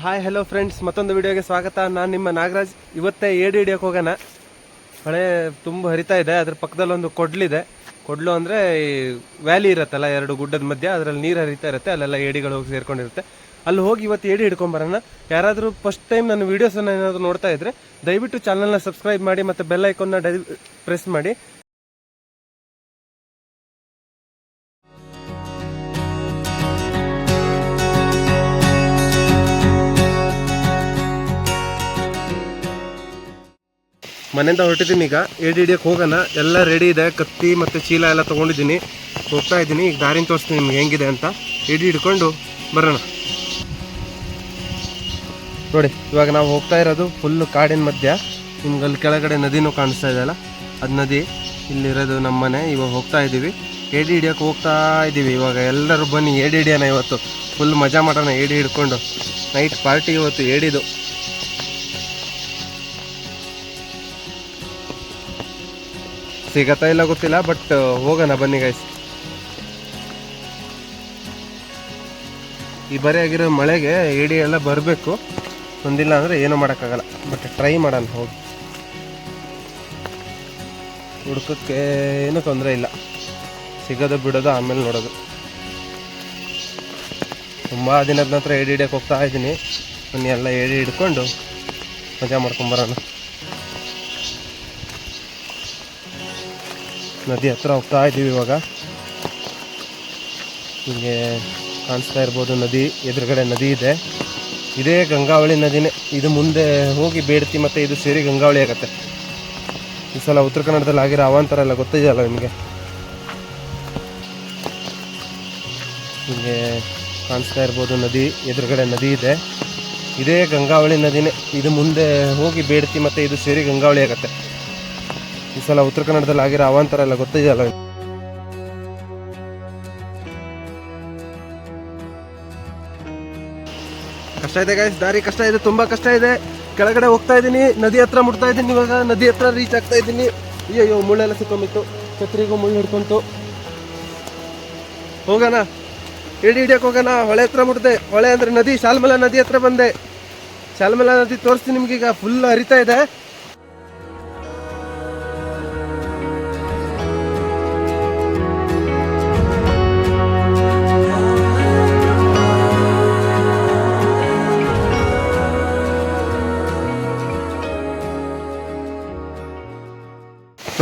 Hi hello friends, ಮತ್ತೊಂದು ವಿಡಿಯೋಗೆ ಸ್ವಾಗತ. ನಾನು ನಿಮ್ಮ ನಾಗರಾಜ್. ಇವತ್ತೇ ಏಡಿ ಹಿಡಿಯೋಕೆ ಹೋಗೋಣ. ಮಳೆ ತುಂಬ ಹರಿತಾ ಇದೆ. ಅದ್ರ ಪಕ್ಕದಲ್ಲಿ ಒಂದು ಕೊಡ್ಲಿದೆ. ಕೊಡ್ಲು ಅಂದರೆ ಈ ವ್ಯಾಲಿ ಇರುತ್ತಲ್ಲ, ಎರಡು ಗುಡ್ಡದ ಮಧ್ಯೆ, ಅದರಲ್ಲಿ ನೀರು ಹರಿತಾ ಇರುತ್ತೆ. ಅಲ್ಲೆಲ್ಲ ಏಡಿಗಳು ಹೋಗಿ ಸೇರ್ಕೊಂಡಿರುತ್ತೆ. ಅಲ್ಲಿ ಹೋಗಿ ಇವತ್ತು ಏಡಿ ಹಿಡ್ಕೊಂಬರೋಣ. ಯಾರಾದರೂ ಫಸ್ಟ್ ಟೈಮ್ ನನ್ನ ವೀಡಿಯೋಸನ್ನು ಏನಾದರೂ ನೋಡ್ತಾ ಇದ್ದರೆ ದಯವಿಟ್ಟು ಚಾನಲ್ನ ಸಬ್ಸ್ಕ್ರೈಬ್ ಮಾಡಿ ಮತ್ತು ಬೆಲ್ ಐಕಾನ್ನ ಪ್ರೆಸ್ ಮಾಡಿ. ಮನೆಯಿಂದ ಹೊರಟಿದ್ದೀನಿ. ಈಗ ಏಡಿ ಹಿಡಿಯೋಕೆ ಹೋಗೋಣ. ಎಲ್ಲ ರೆಡಿ ಇದೆ. ಕತ್ತಿ ಮತ್ತು ಚೀಲ ಎಲ್ಲ ತೊಗೊಂಡಿದ್ದೀನಿ. ಹೋಗ್ತಾ ಇದ್ದೀನಿ. ಈಗ ದಾರಿನ ತೋರಿಸ್ತೀನಿ ನಿಮ್ಗೆ ಹೆಂಗಿದೆ ಅಂತ. ಏಡಿ ಹಿಡ್ಕೊಂಡು ಬರೋಣ. ನೋಡಿ, ಇವಾಗ ನಾವು ಹೋಗ್ತಾ ಇರೋದು ಫುಲ್ಲು ಕಾಡಿನ ಮಧ್ಯ. ನಿಮ್ಗೆ ಅಲ್ಲಿ ಕೆಳಗಡೆ ನದಿನೂ ಕಾಣಿಸ್ತಾ ಇದೆಯಲ್ಲ, ಅದು ನದಿ. ಇಲ್ಲಿರೋದು ನಮ್ಮ ಮನೆ. ಇವಾಗ ಹೋಗ್ತಾ ಇದ್ದೀವಿ. ಏಡಿ ಹಿಡಿಯೋಕೆ ಹೋಗ್ತಾ ಇದ್ದೀವಿ. ಇವಾಗ ಎಲ್ಲರೂ ಬನ್ನಿ ಏಡಿ ಹಿಡಿಯೋಣ. ಇವತ್ತು ಫುಲ್ ಮಜಾ ಮಾಡೋಣ ಏಡಿ ಹಿಡ್ಕೊಂಡು. ನೈಟ್ ಪಾರ್ಟಿ ಇವತ್ತು ಏಡಿದು. ಸಿಗತ್ತಾ ಇಲ್ಲ ಗೊತ್ತಿಲ್ಲ, ಬಟ್ ಹೋಗೋಣ ಬನ್ನಿ ಗೈಸ್. ಈ ಬರೀ ಆಗಿರೋ ಮಳೆಗೆ ಏಡಿ ಎಲ್ಲ ಬರಬೇಕು. ಒಂದಿಲ್ಲ ಅಂದರೆ ಏನೂ ಮಾಡೋಕ್ಕಾಗಲ್ಲ, ಬಟ್ ಟ್ರೈ ಮಾಡೋಣ. ಹೋಗಿ ಹುಡ್ಕೋಕ್ಕೆ ಏನೂ ತೊಂದರೆ ಇಲ್ಲ. ಸಿಗೋದು ಬಿಡೋದು ಆಮೇಲೆ ನೋಡೋದು. ತುಂಬ ದಿನದ ನಂತರ ಏಡಿ ಹಿಡಿಯೋಕೆ ಹೋಗ್ತಾ ಇದ್ದೀನಿ. ಬನ್ನಿ ಎಲ್ಲ ಏಡಿ ಹಿಡ್ಕೊಂಡು ಮಜಾ ಮಾಡ್ಕೊಂಬರೋಣ. ನದಿ ಹತ್ರ ಹೋಗ್ತಾ ಇದ್ದೀವಿ ಇವಾಗ. ಹೀಗೆ ಕಾಣಿಸ್ತಾ ಇರ್ಬೋದು ನದಿ. ಎದುರುಗಡೆ ನದಿ ಇದೆ. ಇದೇ ಗಂಗಾವಳಿ ನದಿನೇ. ಇದು ಮುಂದೆ ಹೋಗಿ ಬೇಡ್ತಿ ಮತ್ತು ಇದು ಸೇರಿ ಗಂಗಾವಳಿ ಆಗುತ್ತೆ. ಈ ಸಲ ಉತ್ತರ ಕನ್ನಡದಲ್ಲಿ ಆಗಿರೋ ಅವಾಂತರ ಎಲ್ಲ ಗೊತ್ತಿದೆಯಲ್ಲ ನಿಮಗೆ. ಹೀಗೆ ಕಾಣಿಸ್ತಾ ಇರ್ಬೋದು ನದಿ. ಎದುರುಗಡೆ ನದಿ ಇದೆ. ಇದೇ ಗಂಗಾವಳಿ ನದಿನೇ. ಇದು ಮುಂದೆ ಹೋಗಿ ಬೇಡ್ತಿ ಮತ್ತು ಇದು ಸೇರಿ ಗಂಗಾವಳಿ ಆಗುತ್ತೆ. ಈ ಸಲ ಉತ್ತರ ಕನ್ನಡದಲ್ಲಿ ಆಗಿರೋ ಅವಾಂತರ ಎಲ್ಲ ಗೊತ್ತಿದೆಯಲ್ಲ. ಕಷ್ಟ ಇದೆ ಗೈಸ್, ದಾರಿ ಕಷ್ಟ ಇದೆ, ತುಂಬಾ ಕಷ್ಟ ಇದೆ. ಕೆಳಗಡೆ ಹೋಗ್ತಾ ಇದ್ದೀನಿ, ನದಿ ಹತ್ರ ಮುಟ್ತಾ ಇದ್ದೀನಿ. ಇವಾಗ ನದಿ ಹತ್ರ ರೀಚ್ ಆಗ್ತಾ ಇದ್ದೀನಿ. ಅಯ್ಯೋ, ಮುಳ್ಳೆಲ್ಲ ಸಿಕ್ಕೊಂಬಿತ್ತು. ಛತ್ರಿಗೂ ಮುಳ್ಳು ಹಿಡ್ಕೊಂತು. ಹೋಗೋಣ, ಏಡಿ ಹಿಡಿಯೋಕೆ ಹೋಗೋಣ. ಹೊಳೆ ಹತ್ರ ಮುಟ್ದೆ. ಹೊಳೆ ಅಂದ್ರೆ ನದಿ, ಶಾಲ್ಮಲಾ ನದಿ ಹತ್ರ ಬಂದೆ. ಶಾಲ್ಮಲಾ ನದಿ ತೋರಿಸ್ತೀನಿ ನಿಮ್ಗೀಗ. ಫುಲ್ ಹರಿತಾ ಇದೆ.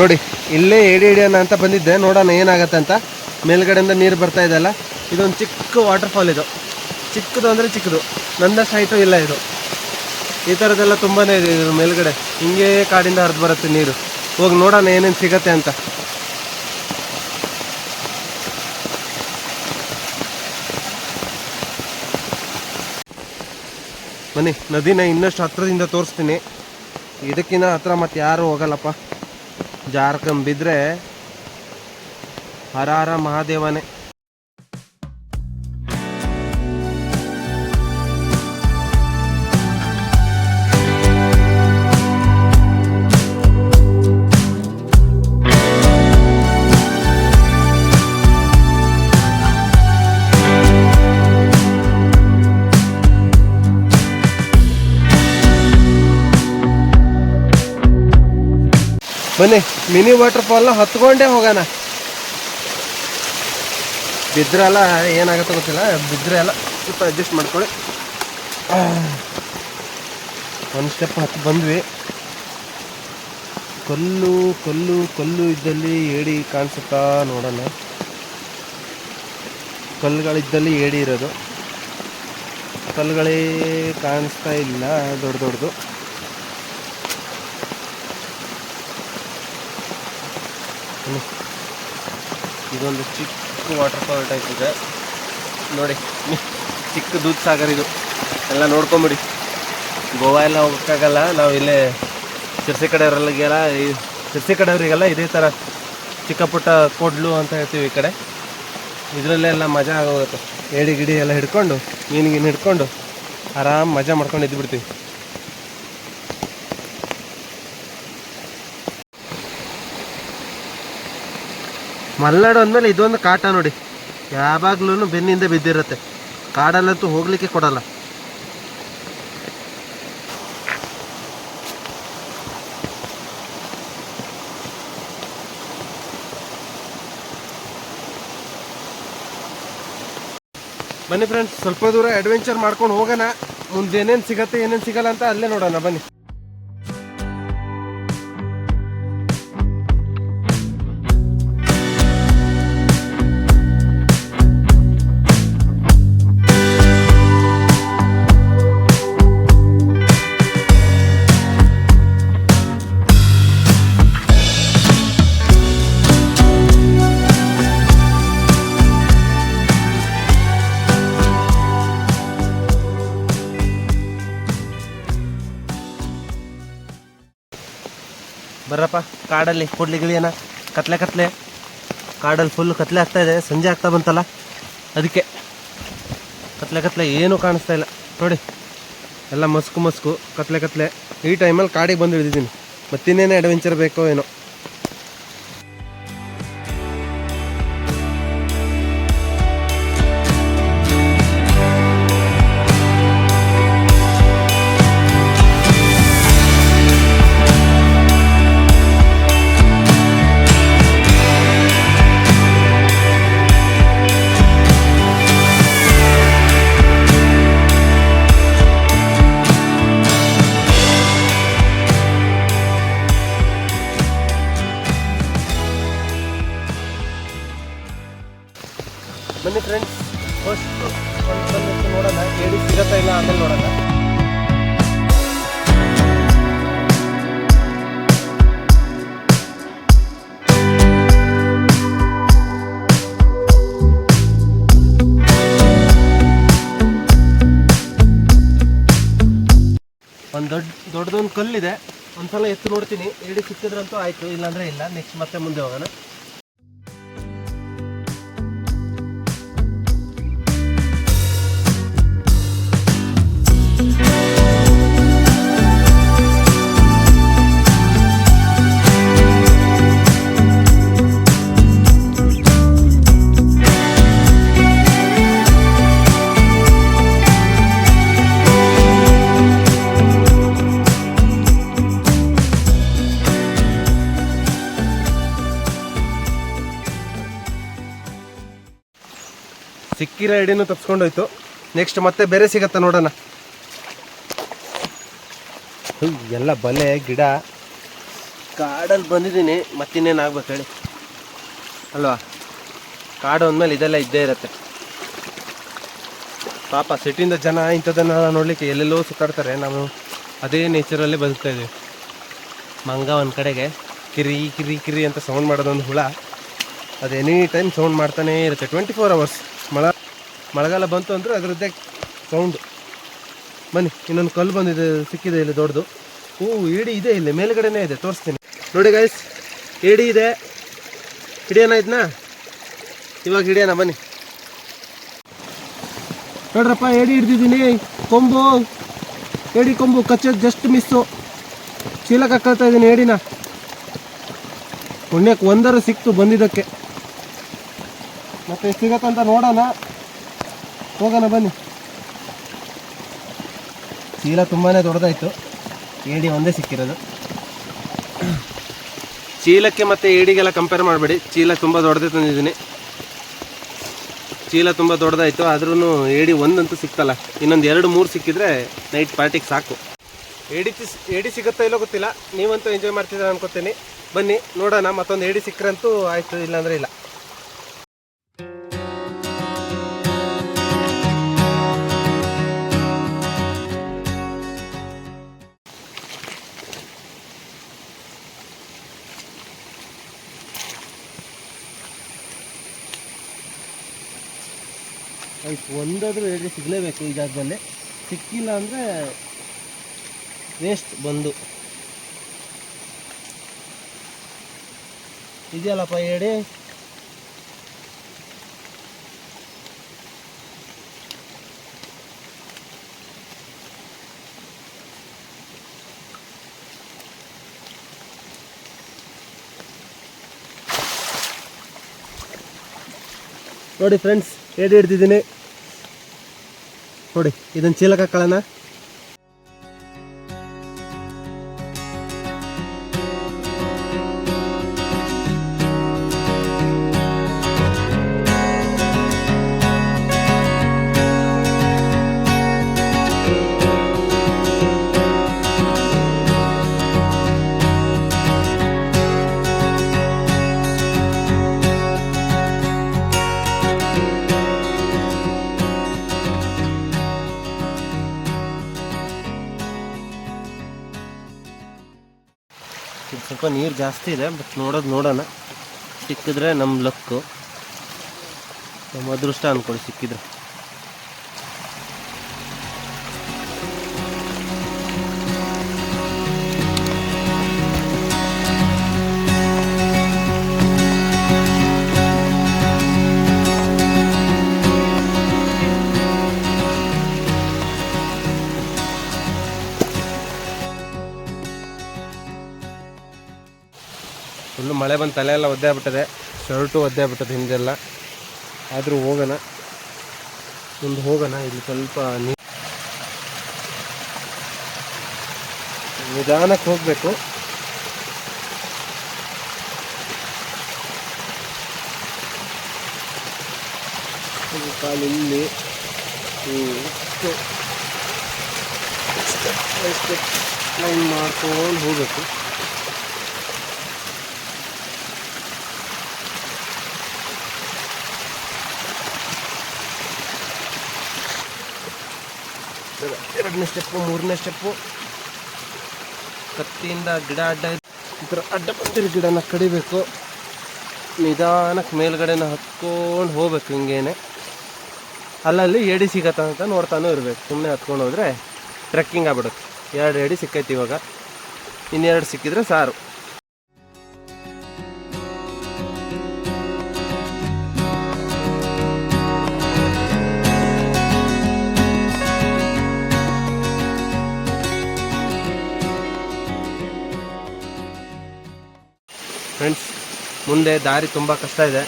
ನೋಡಿ, ಇಲ್ಲೇ ಏಡಿ ಹಿಡಿಯೋಣ ಅಂತ ಬಂದಿದ್ದೆ. ನೋಡೋಣ ಏನಾಗತ್ತೆ ಅಂತ. ಮೇಲ್ಗಡೆಯಿಂದ ನೀರು ಬರ್ತಾ ಇದೆಯಲ್ಲ. ಇದೊಂದು ಚಿಕ್ಕ ವಾಟರ್ ಫಾಲ್. ಇದು ಚಿಕ್ಕದು ಅಂದರೆ ಚಿಕ್ಕದು, ನನ್ನಷ್ಟು ಹೈಟು ಇಲ್ಲ ಇದು. ಈ ಥರದ್ದೆಲ್ಲ ತುಂಬಾ ಇದೆ ಇದು ಮೇಲ್ಗಡೆ. ಹಿಂಗೆ ಕಾಡಿಂದ ಹರಿದು ಬರುತ್ತೆ ನೀರು. ಹೋಗಿ ನೋಡೋಣ ಏನೇನು ಸಿಗತ್ತೆ ಅಂತ. ಬನ್ನಿ, ನದಿನ ಇನ್ನಷ್ಟು ಹತ್ರದಿಂದ ತೋರಿಸ್ತೀನಿ. ಇದಕ್ಕಿಂತ ಹತ್ರ ಮತ್ತೆ ಯಾರು ಹೋಗಲ್ಲಪ್ಪ. ಜಾರ್ಕೊಂಬಿದ್ರೆ ಹರ ಹರ ಮಹಾದೇವನೇ. ಬನ್ನಿ, ಮಿನಿ ವಾಟರ್ ಫಾಲ್ನ ಹತ್ಕೊಂಡೇ ಹೋಗೋಣ. ಬಿದ್ರೆಲ್ಲ ಏನಾಗುತ್ತೆ ಗೊತ್ತಿಲ್ಲ. ಬಿದ್ದರೆ ಎಲ್ಲ ಸ್ವಲ್ಪ ಅಡ್ಜಸ್ಟ್ ಮಾಡ್ಕೊಳ್ಳಿ. ಒಂದು ಸ್ಟೆಪ್ ಹತ್ತು ಬಂದ್ವಿ. ಕಲ್ಲು ಕಲ್ಲು ಕಲ್ಲು ಇದ್ದಲ್ಲಿ ಏಡಿ ಕಾಣಿಸುತ್ತಾ ನೋಡೋಣ. ಕಲ್ಲುಗಳಿದ್ದಲ್ಲಿ ಏಡಿ ಇರೋದು. ಕಲ್ಲುಗಳೇ ಕಾಣಿಸ್ತಾ ಇಲ್ಲ ದೊಡ್ಡ ದೊಡ್ಡದು. ಇದೊಂದು ಚಿಕ್ಕ ವಾಟರ್ ಫಾಲ್ ಟೈಪ್ ಇದೆ ನೋಡಿ. ಚಿಕ್ಕ ದೂದ್ ಸಾಗರ್ ಇದು. ಎಲ್ಲ ನೋಡ್ಕೊಂಬಿಡಿ. ಗೋವಾ ಎಲ್ಲ ಹೋಗೋಕ್ಕಾಗಲ್ಲ. ನಾವು ಇಲ್ಲೇ ಶಿರ್ಸಿ ಕಡೆಯವರಿಗೆಲ್ಲ ಇದೇ ಥರ ಚಿಕ್ಕ ಪುಟ್ಟ ಕೊಡ್ಲು ಅಂತ ಹೇಳ್ತೀವಿ ಈ ಕಡೆ. ಇದರಲ್ಲೆಲ್ಲ ಮಜಾ ಆಗೋಗುತ್ತೆ. ಏಡಿ ಗಿಡಿ ಎಲ್ಲ ಹಿಡ್ಕೊಂಡು, ಮೀನಿಗೆ ಹಿಡ್ಕೊಂಡು ಆರಾಮ್ ಮಜಾ ಮಾಡ್ಕೊಂಡು ಇದ್ದುಬಿಡ್ತೀವಿ. ಮಲೆನಾಡು ಅಂದಮೇಲೆ ಇದೊಂದು ಕಾಟ ನೋಡಿ. ಯಾವಾಗ್ಲೂ ಬೆನ್ನಿಂದ ಬಿದ್ದಿರುತ್ತೆ. ಕಾಡಲ್ಲಂತೂ ಹೋಗ್ಲಿಕ್ಕೆ ಕೊಡಲ್ಲ. ಬನ್ನಿ ಫ್ರೆಂಡ್ಸ್, ಸ್ವಲ್ಪ ದೂರ ಅಡ್ವೆಂಚರ್ ಮಾಡ್ಕೊಂಡು ಹೋಗೋಣ. ಮುಂದೆ ಏನೇನು ಸಿಗತ್ತೆ ಏನೇನು ಸಿಗಲ್ಲ ಅಂತ ಅಲ್ಲೇ ನೋಡೋಣ ಬನ್ನಿ. ಬರ್ರಪ್ಪ, ಕಾಡಲ್ಲಿ ಕೊಡ್ಲಿ ಗಿಳಿಯನ. ಕತ್ಲೆ ಕಾಡಲ್ಲಿ ಫುಲ್ ಕತ್ಲೆ ಆಗ್ತಾ ಇದೆ. ಸಂಜೆ ಆಗ್ತಾ ಬಂತಲ್ಲ, ಅದಕ್ಕೆ ಕತ್ಲೆ ಏನೂ ಕಾಣಿಸ್ತಾ ಇಲ್ಲ ನೋಡಿ. ಎಲ್ಲ ಮಸ್ಕು ಕತ್ಲೆ. ಈ ಟೈಮಲ್ಲಿ ಕಾಡಿಗೆ ಬಂದು ಹಿಡಿದಿದ್ದೀನಿ. ಮತ್ತಿನ್ನೇನು ಅಡ್ವೆಂಚರ್ ಬೇಕೋ ಏನೋ. ಬನ್ನಿ ಫ್ರೆಂಡ್ಸ್, ಫಸ್ಟ್ ಒಂದು ನೋಡೋಣ ಏಡಿ ಸಿಗತ್ತಾ ಇಲ್ಲ, ಆಮೇಲೆ ನೋಡೋಣ. ಒಂದು ದೊಡ್ಡದೊಂದು ಕಲ್ಲಿದೆ. ಒಂದ್ಸಲ ಎತ್ತು ನೋಡ್ತೀನಿ. ಏಡಿ ಸಿಕ್ಕಿದ್ರಂತೂ ಆಯಿತು, ಇಲ್ಲಾಂದರೆ ಇಲ್ಲ. ನೆಕ್ಸ್ಟ್ ಮತ್ತೆ ಮುಂದೆ ಹೋಗೋಣ. ಸಿಕ್ಕಿರೋ ಏಡಿನೂ ತಪ್ಸ್ಕೊಂಡೋಯ್ತು. ನೆಕ್ಸ್ಟ್ ಮತ್ತೆ ಬೇರೆ ಸಿಗತ್ತಾ ನೋಡೋಣ. ಎಲ್ಲ ಬಲೆ ಗಿಡ ಕಾಡಲ್ಲಿ ಬಂದಿದ್ದೀನಿ. ಮತ್ತಿನ್ನೇನು ಆಗ್ಬೇಕು ಹೇಳಿ ಅಲ್ವಾ? ಕಾಡು ಅಂದಮೇಲೆ ಇದೆಲ್ಲ ಇದ್ದೇ ಇರುತ್ತೆ. ಪಾಪ ಸಿಟಿಯಿಂದ ಜನ ಇಂಥದ್ದನ್ನು ನೋಡಲಿಕ್ಕೆ ಎಲ್ಲೆಲ್ಲೋ ಸುತ್ತಾಡ್ತಾರೆ. ನಾವು ಅದೇ ನೇಚರಲ್ಲಿ ಬದುಕ್ತಾ ಇದ್ದೀವಿ. ಮಂಗ ಒಂದು ಕಡೆಗೆ ಕಿರಿ ಅಂತ ಸೌಂಡ್ ಮಾಡೋದೊಂದು ಹುಳ. ಅದು ಎನಿ ಟೈಮ್ ಸೌಂಡ್ ಮಾಡ್ತಾನೇ ಇರುತ್ತೆ, 24 hours. ಮಳೆಗಾಲ ಬಂತು ಅಂದರೆ ಅದರದ್ದೇ ಸೌಂಡು. ಬನ್ನಿ, ಇನ್ನೊಂದು ಕಲ್ಲು ಬಂದಿದೆ, ಸಿಕ್ಕಿದೆ ಇಲ್ಲಿ ದೊಡ್ಡದು. ಏಡಿ ಇದೆ ಇಲ್ಲಿ ಮೇಲ್ಗಡೆನೇ ಇದೆ, ತೋರಿಸ್ತೀನಿ ನೋಡಿ ಗೈಸ್. ಏಡಿ ಇದೆ, ಹಿಡಿಯೋಣ ಇದನ್ನ. ಇವಾಗ ಹಿಡಿಯೋಣ ಬನ್ನಿ. ನೋಡ್ರಪ್ಪ, ಏಡಿ ಹಿಡ್ದಿದ್ದೀನಿ. ಏಡಿ ಕೊಂಬು ಕಚ್ಚೋದು ಜಸ್ಟ್ ಮಿಸ್ಸು. ಚೀಲಕ್ಕೆ ಹಾಕೊಳ್ತಾ ಇದ್ದೀನಿ ಏಡಿನ. ಪುಣ್ಯಕ್ಕೆ ಒಂದರ ಸಿಕ್ತು ಬಂದಿದ್ದಕ್ಕೆ. ಮತ್ತೆ ಸಿಗತ್ತಂತ ನೋಡೋಣ, ಹೋಗೋಣ ಬನ್ನಿ. ಚೀಲ ತುಂಬಾ ದೊಡ್ಡದಾಯಿತು. ಏಡಿ ಒಂದೇ ಸಿಕ್ಕಿರೋದು. ಚೀಲಕ್ಕೆ ಮತ್ತು ಏಡಿಗೆಲ್ಲ ಕಂಪೇರ್ ಮಾಡಬೇಡಿ. ಚೀಲ ತುಂಬ ದೊಡ್ಡದೇ ತಂದಿದ್ದೀನಿ. ಚೀಲ ತುಂಬ ದೊಡ್ಡದಾಯಿತು, ಆದ್ರೂ ಏಡಿ ಒಂದಂತೂ ಸಿಕ್ತಲ್ಲ. ಇನ್ನೊಂದು 2-3 ಸಿಕ್ಕಿದ್ರೆ ನೈಟ್ ಪಾರ್ಟಿಗೆ ಸಾಕು. ಏಡಿ ಸಿಗುತ್ತಾ ಇಲ್ಲೋ ಗೊತ್ತಿಲ್ಲ. ನೀವಂತೂ ಎಂಜಾಯ್ ಮಾಡ್ತಿದ್ದೀರ ಅನ್ಕೋತೀನಿ. ಬನ್ನಿ ನೋಡೋಣ. ಮತ್ತೊಂದು ಏಡಿ ಸಿಕ್ಕರಂತೂ ಆಯಿತು, ಇಲ್ಲಾಂದರೆ ಇಲ್ಲ. ಒಂದಾದರೂ ಏಡಿ ಸಿಗಲೇಬೇಕು ಈ ಜಾಗದಲ್ಲಿ. ಸಿಕ್ಕಿಲ್ಲ ಅಂದರೆ ವೇಸ್ಟ್ ಬಂದು. ಇದೆಯಲ್ಲಪ್ಪ ಏಡಿ. ನೋಡಿ ಫ್ರೆಂಡ್ಸ್, ಏಡಿ ಹಿಡ್ದಿದ್ದೀನಿ ನೋಡಿ. ಇದನ್ನು ಚೀಲಕ್ಕೆ ಹಾಕೊಳ್ಳೋಣ. ಸ್ವಲ್ಪ ನೀರು ಜಾಸ್ತಿ ಇದೆ, ಬಟ್ ನೋಡೋಣ. ಸಿಕ್ಕಿದ್ರೆ ನಮ್ಮ ಲಕ್ಕು, ನಮ್ಮ ಅದೃಷ್ಟ ಅಂದ್ಕೊಳ್ಳಿ ಸಿಕ್ಕಿದ್ರೆ. ಫುಲ್ಲು ಮಳೆ ಬಂದು ತಲೆ ಎಲ್ಲ ಒದ್ದೆ ಆಗ್ಬಿಟ್ಟದೆ, ಶರ್ಟು ಒದ್ದೆ ಆಗ್ಬಿಟ್ಟದೆ ಹಿಂದೆಲ್ಲ. ಆದರೂ ಹೋಗೋಣ, ಮುಂದೆ ಹೋಗೋಣ. ಇಲ್ಲಿ ಸ್ವಲ್ಪ ನಿಧಾನಕ್ಕೆ ಹೋಗಬೇಕು. ಕಾಲು ಇಲ್ಲಿ ಲೈನ್ ಮಾಡ್ಕೊಂಡು ಹೋಗಬೇಕು. ಎರಡನೇ ಸ್ಟೆಪ್ಪು, ಮೂರನೇ ಸ್ಟೆಪ್ಪು. ಕತ್ತಿಯಿಂದ ಗಿಡ ಅಡ್ಡ ಈ ಥರ ಅಡ್ಡ ಬಂದಿರೋ ಗಿಡನ ಕಡಿಬೇಕು. ನಿಧಾನಕ್ಕೆ ಮೇಲ್ಗಡೆನ ಹತ್ಕೊಂಡು ಹೋಗ್ಬೇಕು. ಹಿಂಗೇನೆ ಅಲ್ಲಲ್ಲಿ ಏಡಿ ಸಿಗತ್ತ ಅಂತ ನೋಡ್ತಾನೂ ಇರಬೇಕು. ಸುಮ್ಮನೆ ಹತ್ಕೊಂಡು ಹೋದರೆ ಟ್ರೆಕ್ಕಿಂಗ್ ಆಗ್ಬಿಡುತ್ತೆ. 2 ಏಡಿ ಸಿಕ್ಕೈತಿ ಇವಾಗ, ಇನ್ನೆರಡು ಸಿಕ್ಕಿದ್ರೆ ಸಾರು. ಫ್ರೆಂಡ್ಸ್, ಮುಂದೆ ದಾರಿ ತುಂಬ ಕಷ್ಟ ಇದೆ.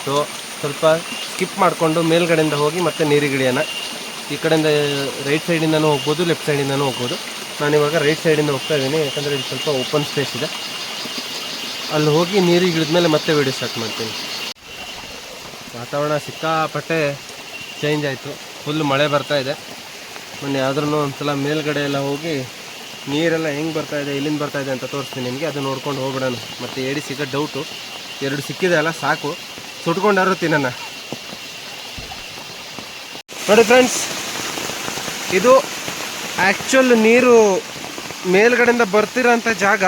ಸೊ ಸ್ವಲ್ಪ ಸ್ಕಿಪ್ ಮಾಡಿಕೊಂಡು ಮೇಲ್ಗಡೆಯಿಂದ ಹೋಗಿ ಮತ್ತೆ ನೀರಿಗಿಳಿಯೋಣ. ಈ ಕಡೆಯಿಂದ ರೈಟ್ ಸೈಡಿಂದನೂ ಹೋಗ್ಬೋದು, ಲೆಫ್ಟ್ ಸೈಡಿಂದನೂ ಹೋಗ್ಬೋದು. ನಾನಿವಾಗ ರೈಟ್ ಸೈಡಿಂದ ಹೋಗ್ತಾ ಇದ್ದೀನಿ, ಯಾಕಂದರೆ ಇಲ್ಲಿ ಸ್ವಲ್ಪ ಓಪನ್ ಸ್ಪೇಸ್ ಇದೆ. ಅಲ್ಲಿ ಹೋಗಿ ನೀರಿಗೆ ಇಳಿದ್ಮೇಲೆ ಮತ್ತೆ ವೀಡಿಯೋ ಸ್ಟಾರ್ಟ್ ಮಾಡ್ತೀನಿ. ವಾತಾವರಣ ಸಿಕ್ಕಾಪಟ್ಟೆ ಚೇಂಜ್ ಆಯಿತು. ಫುಲ್ ಮಳೆ ಬರ್ತಾ ಇದೆ. ಮೊನ್ನೆ ಆದ್ರೂ ಒಂದ್ಸಲ ಮೇಲ್ಗಡೆ ಎಲ್ಲ ಹೋಗಿ ನೀರೆಲ್ಲ ಹೆಂಗೆ ಬರ್ತಾಯಿದೆ, ಎಲ್ಲಿಂದ ಬರ್ತಾಯಿದೆ ಅಂತ ತೋರಿಸ್ತೀನಿ ನಿಮಗೆ. ಅದು ನೋಡ್ಕೊಂಡು ಹೋಗ್ಬಿಡೋಣ. ಮತ್ತು ಏಡಿ ಸಿಗೋ ಡೌಟು. 2 ಸಿಕ್ಕಿದೆ ಅಲ್ಲ, ಸಾಕು. ಸುಟ್ಕೊಂಡಾರು ತಿನ್ನೋಣ. ನೋಡಿ ಫ್ರೆಂಡ್ಸ್, ಇದು ಆ್ಯಕ್ಚುಲ್ ನೀರು ಮೇಲ್ಗಡೆಯಿಂದ ಬರ್ತಿರೋಂಥ ಜಾಗ.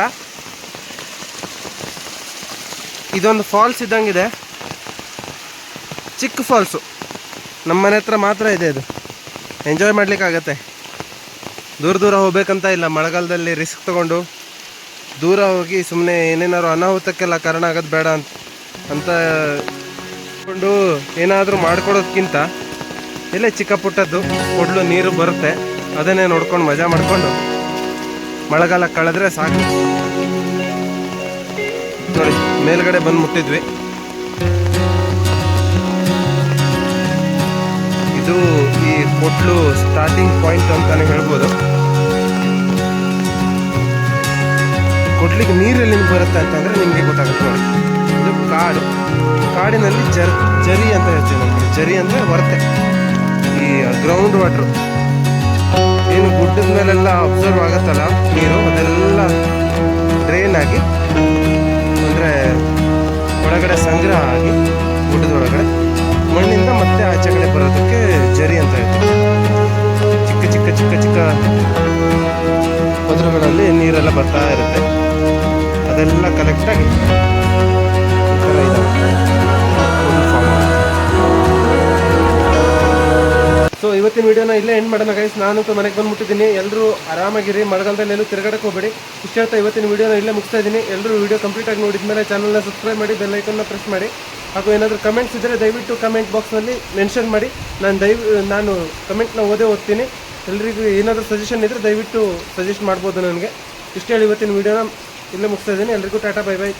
ಇದೊಂದು ಫಾಲ್ಸ್ ಇದ್ದಂಗಿದೆ, ಚಿಕ್ಕ ಫಾಲ್ಸು. ನಮ್ಮ ಮನೆ ಹತ್ರ ಮಾತ್ರ ಇದೆ. ಇದು ಎಂಜಾಯ್ ಮಾಡ್ಲಿಕ್ಕಾಗತ್ತೆ. ದೂರ ಹೋಗ್ಬೇಕಂತ ಇಲ್ಲ. ಮಳೆಗಾಲದಲ್ಲಿ ರಿಸ್ಕ್ ತೊಗೊಂಡು ದೂರ ಹೋಗಿ ಸುಮ್ಮನೆ ಏನೇನಾದ್ರು ಅನಾಹುತಕ್ಕೆಲ್ಲ ಕಾರಣ ಆಗೋದು ಬೇಡ ಅಂತ ಕೊಂಡು ಏನಾದರೂ ಮಾಡ್ಕೊಡೋದಕ್ಕಿಂತ ಇಲ್ಲೇ ಚಿಕ್ಕ ಪುಟ್ಟದ್ದು ಕೊಡ್ಲು ನೀರು ಬರುತ್ತೆ, ಅದನ್ನೇ ನೋಡ್ಕೊಂಡು ಮಜಾ ಮಾಡಿಕೊಂಡು ಮಳೆಗಾಲ ಕಳೆದ್ರೆ ಸಾಕು. ನೋಡಿ, ಮೇಲ್ಗಡೆ ಬಂದು ಮುಟ್ಟಿದ್ವಿ. ಇದು ಈ ಕೊಟ್ಲು ಸ್ಟಾರ್ಟಿಂಗ್ ಪಾಯಿಂಟ್ ಅಂತಾನೆ ಹೇಳ್ಬೋದು. ಕೊಡ್ಲಿಕ್ಕೆ ನೀರೆಲ್ಲಿಂದ ಬರುತ್ತೆ ಅಂತಂದರೆ ನಿಮಗೆ ಗೊತ್ತಾಗುತ್ತೆ. ನೋಡಿ, ಇದು ಕಾಡಿನಲ್ಲಿ ಜರಿ ಅಂತ ಹೇಳ್ತೀವಿ ನಮಗೆ. ಜರಿ ಅಂದರೆ ಬರುತ್ತೆ. ಈ ಗ್ರೌಂಡ್ ವಾಟ್ರು ಏನು ಗುಡ್ಡದ ಮೇಲೆಲ್ಲ ಅಬ್ಸರ್ವ್ ಆಗುತ್ತಲ್ಲ ನೀರು, ಅದೆಲ್ಲ ಡ್ರೈನ್ ಆಗಿ ಅಂದರೆ ಒಳಗಡೆ ಸಂಗ್ರಹ ಆಗಿ ಗುಡ್ಡದ ಒಳಗಡೆ ಮಣ್ಣಿಂದ ಮತ್ತೆ ಆಚೆ ಕಡೆ ಬರೋದಕ್ಕೆ ಜರಿ ಅಂತ ಹೇಳ್ತೀವಿ. ಚಿಕ್ಕ ಚಿಕ್ಕ ಚಿಕ್ಕ ಚಿಕ್ಕ ಪದರುಗಳಲ್ಲಿ ನೀರೆಲ್ಲ ಬರ್ತಾ ಇರುತ್ತೆ. ಅದೆಲ್ಲ ಕಲೆಕ್ಟಾಗಿ ಈ ಥರ ಇದಾಗುತ್ತೆ. ಸೊ ಇವತ್ತಿನ ವಿಡಿಯೋನ ಇಲ್ಲೇ ಎಂಡ್ ಮಾಡೋಣ ಗೈಸ್. ನಾನಂತೂ ಮನೆಗೆ ಬಂದುಬಿಟ್ಟಿದ್ದೀನಿ. ಎಲ್ಲರೂ ಆರಾಮಾಗಿರಿ, ಮಳೆಗಾಲದಲ್ಲಿ ಎಲ್ಲೂ ತಿರುಗಾಡಕ್ಕೆ ಹೋಗಬೇಡಿ. ಇಷ್ಟ ಹೇಳ್ತಾ ಇವತ್ತಿನ ವಿಡಿಯೋನ ಇಲ್ಲೇ ಮುಗಿಸ್ತಾ ಇದ್ದೀನಿ. ಎಲ್ಲರೂ ವಿಡಿಯೋ ಕಂಪ್ಲೀಟಾಗಿ ನೋಡಿದ್ಮೇಲೆ ಚಾನಲ್ನ ಸಬ್ಸ್ಕ್ರೈಬ್ ಮಾಡಿ, ಬೆಲ್ ಐಕನ್ನ ಪ್ರೆಸ್ ಮಾಡಿ. ಹಾಗೂ ಏನಾದರೂ ಕಮೆಂಟ್ಸ್ ಇದ್ದರೆ ದಯವಿಟ್ಟು ಕಮೆಂಟ್ ಬಾಕ್ಸ್ನಲ್ಲಿ ಮೆನ್ಷನ್ ಮಾಡಿ. ನಾನು ಕಮೆಂಟ್ನ ಓದ್ತೀನಿ. ಎಲ್ರಿಗೂ ಏನಾದರೂ ಸಜೆಷನ್ ಇದ್ದರೆ ದಯವಿಟ್ಟು ಸಜೆಸ್ಟ್ ಮಾಡ್ಬೋದು ನನಗೆ. ಇಷ್ಟ ಹೇಳಿ ಇವತ್ತಿನ ವಿಡಿಯೋನ ಇಲ್ಲೇ ಮುಗಿಸ್ತಾ ಇದ್ದೀನಿ. ಎಲ್ರಿಗೂ ಟಾಟಾ, ಬೈ ಬೈ.